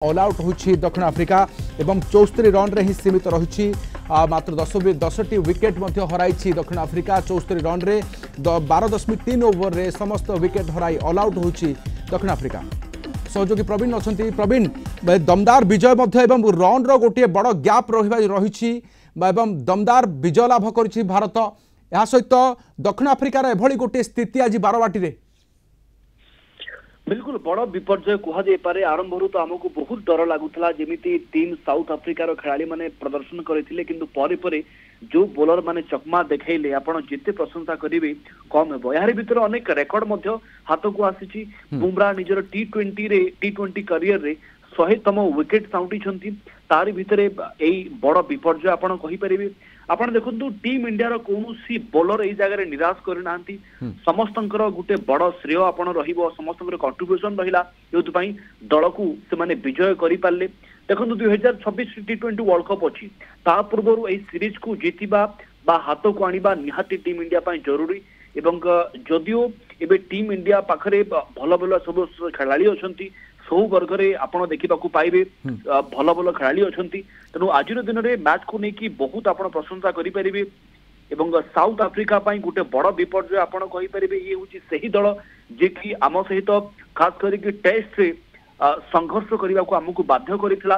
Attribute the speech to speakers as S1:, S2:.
S1: All out होछि दक्षिण Africa एवं 74 रन रे ही सीमित रही मात्र 10टी विकेट हराई दक्षिण आफ्रिका 74 रन रे 12.3 ओवर रे समस्त विकेट हराई ऑल आउट होछि दक्षिण आफ्रिका। सहयोगी प्रवीण अच्छा प्रवीण दमदार विजय एवं रन रो गोटे बड़ गैप रही दमदार विजय लाभ कर भारत। या सहित दक्षिण आफ्रिकार एभली गोटे स्थिति आज बारवाटी रे
S2: बिल्कुल बड़ विपर्यय कहुपे। आरंभ तो आमको बहुत डर लगुला जमी टीम साउथ आफ्रिकार खेला माने प्रदर्शन करते कि परे जो बोलर माने चकमा देखले आपड़ जिते प्रशंसा करेंगे कम हे। यार भर अनेक रेकर्ड हाथ को आसी। बुमरा निजर टी20 करियर रे 100तम विकेट साउंटी तारी भितर यही बड़ विपर्यय आपड़ कहींपर। आपड़ देखु टीम इंडिया कौन बोलर यही जगह निराश करना समस्त गोटे बड़ श्रेय आपड़ समस्त कंट्रीब्यूशन रहा जो दल को से विजय कर देखो 2026 टी20 वर्ल्ड कप अच्छी ता पूर्व यही सीरीज को जीतवा हाथ को आनिबा निहाती टीम इंडिया जरूरी। एवं जदियो एबे टीम इंडिया पाखरे भल भल सब खेलाड़ी अच्छा सब वर्ग में आपड़ देखा पाइबे भल भल खेलाड़ी अच्छा। तेणु आज दिन में मैच को लेकिन बहुत आप प्रशंसा करेंगे। साउथ आफ्रिका गोटे बड़ विपर्यय आपड़ कहींपर। ये हूँ से दल जे कि आम सहित खास करके टेस्ट रे संघर्ष करने को आमको बाध्य करथिला।